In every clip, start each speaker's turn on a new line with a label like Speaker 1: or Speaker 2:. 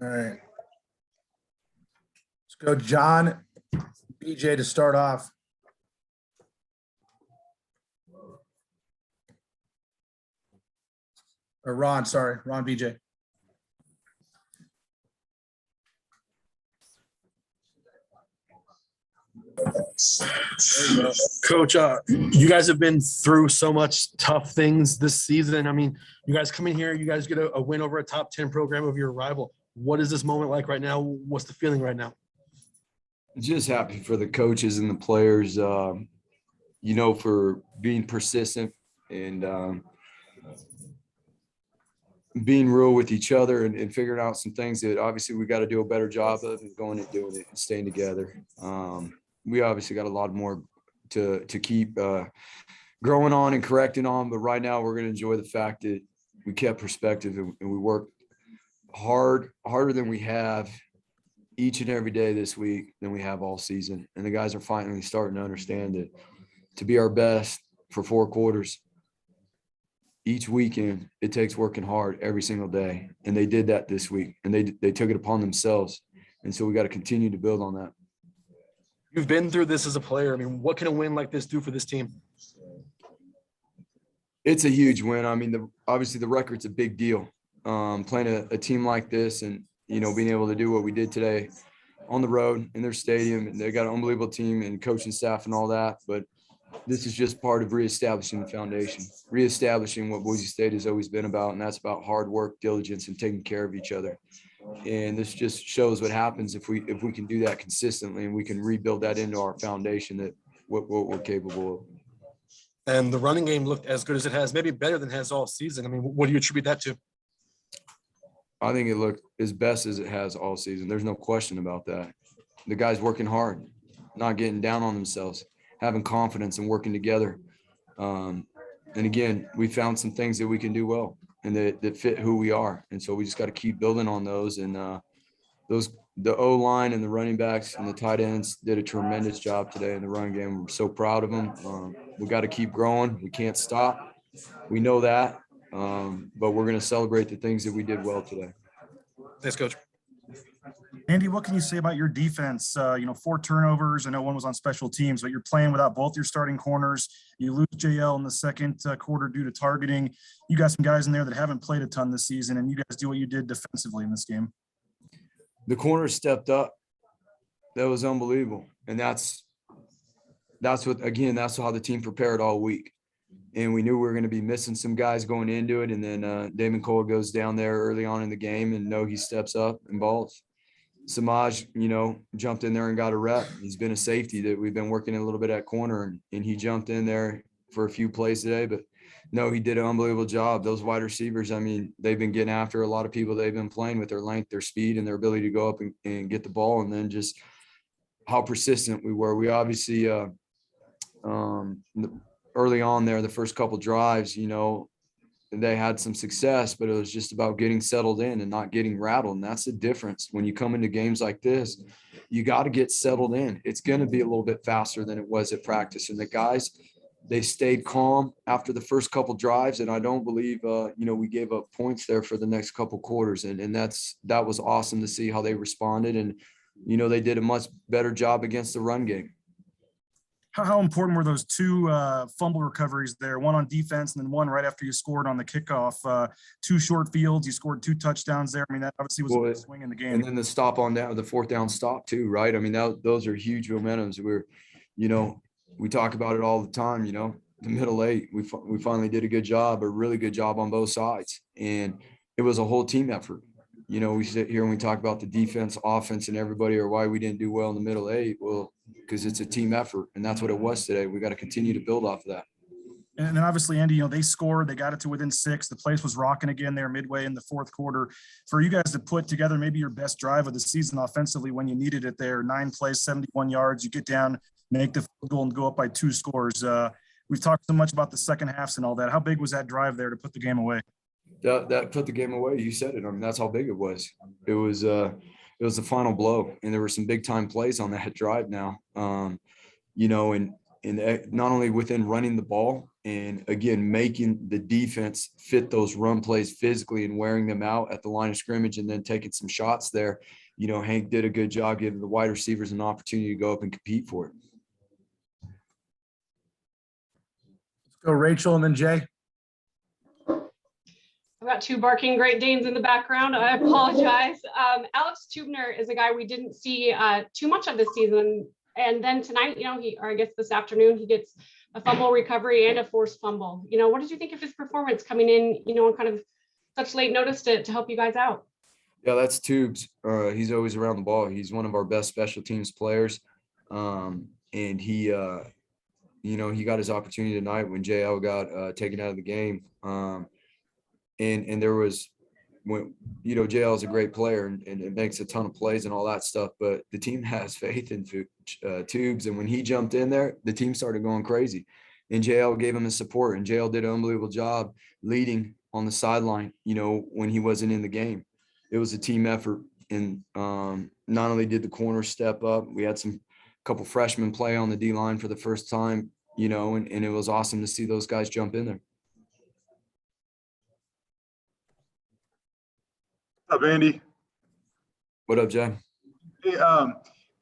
Speaker 1: All right. Let's go John, BJ to start off. Or Ron, sorry. Ron, BJ.
Speaker 2: Coach, you guys have been through so much tough things this season. I mean, you guys come in here, you guys get a win over a top 10 program of your rival. What is this moment like right now? What's the feeling right now?
Speaker 3: Just happy for the coaches and the players, for being persistent and being real with each other and figuring out some things that obviously we got to do a better job of and going and doing it and staying together. We obviously got a lot more to keep growing on and correcting on, but right now we're going to enjoy the fact that we kept perspective and we worked harder than we have each and every day this week than we have all season. And the guys are finally starting to understand that to be our best for 4 quarters each weekend, it takes working hard every single day. And they did that this week, and they took it upon themselves. And so we got to continue to build on that.
Speaker 2: You've been through this as a player. I mean, what can a win like this do for this team?
Speaker 3: It's a huge win. I mean, obviously the record's a big deal. Playing a team like this and, being able to do what we did today on the road in their stadium, and they got an unbelievable team and coaching staff and all that. But this is just part of reestablishing the foundation, reestablishing what Boise State has always been about, and that's about hard work, diligence, and taking care of each other. And this just shows what happens if we can do that consistently, and we can rebuild that into our foundation, that what we're capable of.
Speaker 2: And the running game looked as good as it has, maybe better than it has all season. I mean, what do you attribute that to?
Speaker 3: I think it looked as best as it has all season. There's no question about that. The guys working hard, not getting down on themselves, having confidence and working together. And again, we found some things that we can do well and that fit who we are. And so we just got to keep building on those. And the O-line and the running backs and the tight ends did a tremendous job today in the run game. We're so proud of them. We got to keep growing. We can't stop. We know that. But we're going to celebrate the things that we did well today.
Speaker 2: Thanks, Coach.
Speaker 4: Andy, what can you say about your defense? 4 turnovers. I know one was on special teams, but you're playing without both your starting corners. You lose JL in the second quarter due to targeting. You got some guys in there that haven't played a ton this season, and you guys do what you did defensively in this game.
Speaker 3: The corners stepped up. That was unbelievable. And that's how the team prepared all week. And we knew we were going to be missing some guys going into it. And then Damon Cole goes down there early on in the game, and he steps up and balls. Samaj, jumped in there and got a rep. He's been a safety that we've been working a little bit at corner, and he jumped in there for a few plays today. But he did an unbelievable job. Those wide receivers, I mean, they've been getting after a lot of people they've been playing with their length, their speed, and their ability to go up and get the ball. And then just how persistent we were. We obviously early on there, the first couple drives, they had some success, but it was just about getting settled in and not getting rattled. And that's the difference. When you come into games like this, you got to get settled in. It's going to be a little bit faster than it was at practice. And the guys, they stayed calm after the first couple drives. And I don't believe, we gave up points there for the next couple quarters. And that was awesome to see how they responded. And, they did a much better job against the run game.
Speaker 4: How important were those 2 fumble recoveries there, one on defense and then one right after you scored on the kickoff? 2 short fields, you scored 2 touchdowns there. I mean, that obviously was a big swing in the game.
Speaker 3: And then the stop on down, the 4th down stop too, right? I mean, those are huge momentums. We talk about it all the time, the middle 8, we finally did a really good job on both sides. And it was a whole team effort. We sit here and we talk about the defense, offense, and everybody, or why we didn't do well in the middle 8. Well, because it's a team effort, and that's what it was today. We got to continue to build off of that.
Speaker 4: And then obviously, Andy, they scored, they got it to within 6. The place was rocking again there midway in the 4th quarter. For you guys to put together maybe your best drive of the season offensively when you needed it there, 9 plays, 71 yards, you get down, make the field goal and go up by 2 scores. We've talked so much about the second halves and all that. How big was that drive there to put the game away?
Speaker 3: That put the game away. You said it. I mean, that's how big it was. It was the final blow, and there were some big time plays on that drive now. And not only within running the ball and again, making the defense fit those run plays physically and wearing them out at the line of scrimmage and then taking some shots there. You know, Hank did a good job giving the wide receivers an opportunity to go up and compete for it.
Speaker 1: Let's go Rachel and then Jay.
Speaker 5: I've got two barking Great Danes in the background. I apologize. Alex Tubner is a guy we didn't see too much of this season. And then tonight, you know, or I guess this afternoon, he gets a fumble recovery and a forced fumble. You know, what did you think of his performance coming in, you know, on kind of such late notice to help you guys out?
Speaker 3: Yeah, that's Tubes. He's always around the ball. He's one of our best special teams players. And he, you know, he got his opportunity tonight when JL got taken out of the game. And there was, when, you know, JL is a great player and it makes a ton of plays and all that stuff, but the team has faith in Tubes. And when he jumped in there, the team started going crazy and JL gave him his support and JL did an unbelievable job leading on the sideline, you know, when he wasn't in the game. It was a team effort. And not only did the corner step up, we had couple freshmen play on the D line for the first time, you know, and it was awesome to see those guys jump in there.
Speaker 6: What's up, Andy?
Speaker 3: What up, Jay?
Speaker 6: Hey,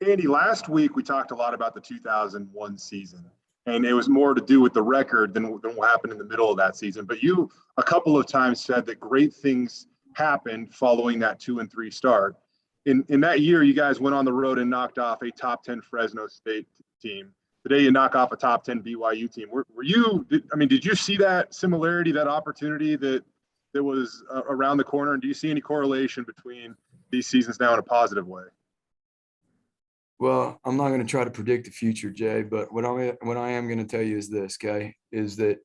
Speaker 6: Andy, last week we talked a lot about the 2001 season, and it was more to do with the record than what happened in the middle of that season. But you a couple of times said that great things happened following that 2-3 start. In that year, you guys went on the road and knocked off a top 10 Fresno State team. Today, you knock off a top 10 BYU team. Did you see that similarity, that opportunity that was around the corner? And do you see any correlation between these seasons now in a positive way?
Speaker 3: Well, I'm not going to try to predict the future, Jay, but what I am going to tell you is this, okay, is that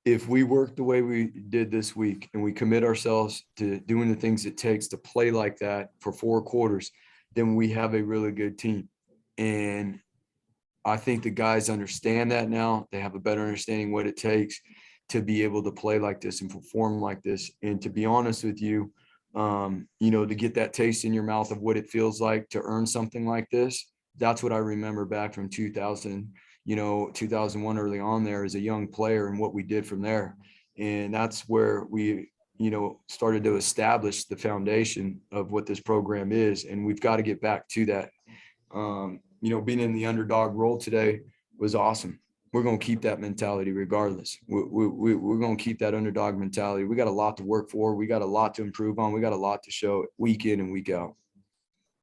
Speaker 3: if we work the way we did this week and we commit ourselves to doing the things it takes to play like that for 4 quarters, then we have a really good team. And I think the guys understand that now. They have a better understanding what it takes to be able to play like this and perform like this. And to be honest with you, you know, to get that taste in your mouth of what it feels like to earn something like this, that's what I remember back from 2001 early on there as a young player and what we did from there. And that's where we, you know, started to establish the foundation of what this program is. And we've got to get back to that. You know, being in the underdog role today was awesome. We're going to keep that mentality regardless. We're going to keep that underdog mentality. We got a lot to work for. We got a lot to improve on. We got a lot to show week in and week out.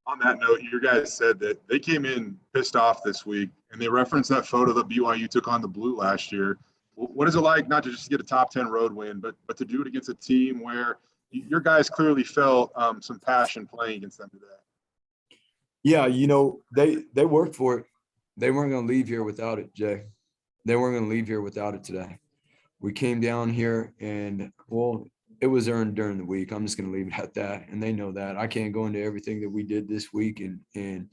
Speaker 6: On that note, you guys said that they came in pissed off this week, and they referenced that photo that BYU took on the Blue last year. What is it like not to just get a top 10 road win, but to do it against a team where your guys clearly felt some passion playing against them today?
Speaker 3: Yeah, you know, they worked for it. They weren't going to leave here without it, Jay. They weren't going to leave here without it today. We came down here and, well, it was earned during the week. I'm just going to leave it at that. And they know that. I can't go into everything that we did this week and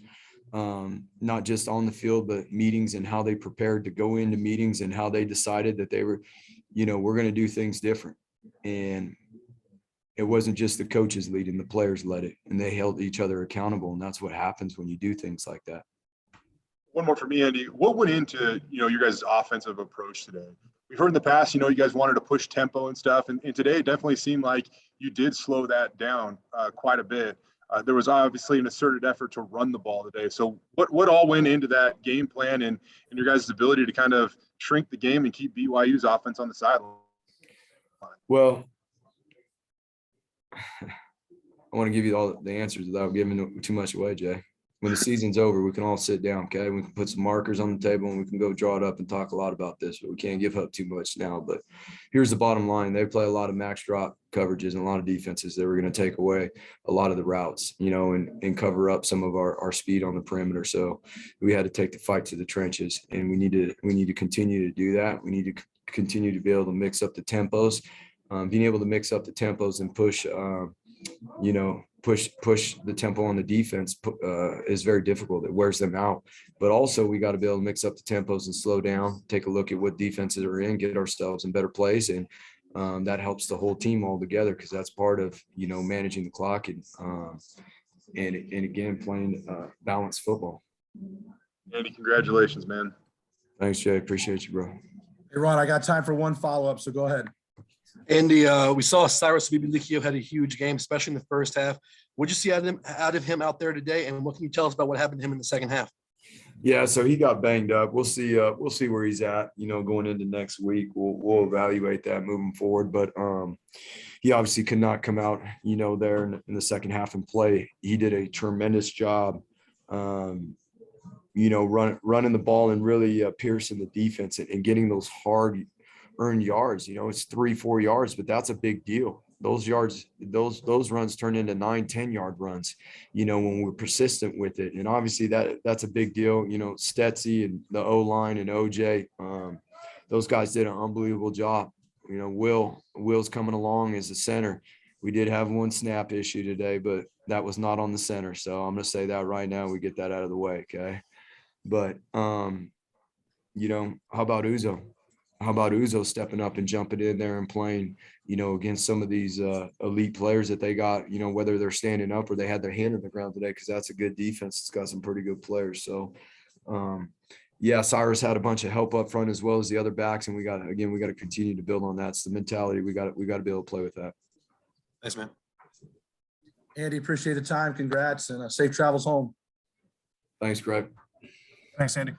Speaker 3: not just on the field, but meetings and how they prepared to go into meetings and how they decided that they were, you know, we're going to do things different. And it wasn't just the coaches leading, the players led it, and they held each other accountable. And that's what happens when you do things like that.
Speaker 6: One more for me, Andy. What went into, you know, your guys' offensive approach today? We've heard in the past, you know, you guys wanted to push tempo and stuff. And today it definitely seemed like you did slow that down quite a bit. There was obviously an asserted effort to run the ball today. So what all went into that game plan and your guys' ability to kind of shrink the game and keep BYU's offense on the sideline?
Speaker 3: Well, I want to give you all the answers without giving too much away, Jay. When the season's over, we can all sit down, okay? We can put some markers on the table and we can go draw it up and talk a lot about this, but we can't give up too much now. But here's the bottom line. They play a lot of max drop coverages and a lot of defenses that were going to take away a lot of the routes, you know, and cover up some of our speed on the perimeter. So we had to take the fight to the trenches, and we need to continue to do that. We need to continue to be able to mix up the tempos. Being able to mix up the tempos and push, you know, push the tempo on the defense is very difficult. It wears them out. But also we got to be able to mix up the tempos and slow down, take a look at what defenses are in, get ourselves in better place. And that helps the whole team all together, because that's part of, you know, managing the clock and again, playing balanced football.
Speaker 6: Andy, congratulations, man.
Speaker 3: Thanks, Jay. Appreciate you, bro.
Speaker 1: Hey, Ron, I got time for one follow-up, so go ahead.
Speaker 2: Andy, we saw Cyrus Bibilikio had a huge game, especially in the first half. What'd you see out of him out there today? And what can you tell us about what happened to him in the second half?
Speaker 3: Yeah, so he got banged up. We'll see where he's at, going into next week. We'll evaluate that moving forward. But he obviously could not come out, there in the second half and play. He did a tremendous job, running the ball and really piercing the defense and getting those hard earned yards. It's 3-4 yards, but that's a big deal. Those yards, those runs turn into 9-10 yard runs, when we're persistent with it. And obviously that's a big deal. Stetsy and the O-line and OJ, those guys did an unbelievable job. Will's coming along as a center. We did have one snap issue today, but that was not on the center. So I'm going to say that right now, we get that out of the way. Okay. But, how about Uzo? How about Uzo stepping up and jumping in there and playing, against some of these elite players that they got, whether they're standing up or they had their hand on the ground today, because that's a good defense. It's got some pretty good players. So, Cyrus had a bunch of help up front as well as the other backs, and we got to continue to build on that. It's the mentality. We got to be able to play with that.
Speaker 2: Thanks, man.
Speaker 1: Andy, appreciate the time. Congrats and safe travels home.
Speaker 3: Thanks, Greg.
Speaker 4: Thanks, Andy.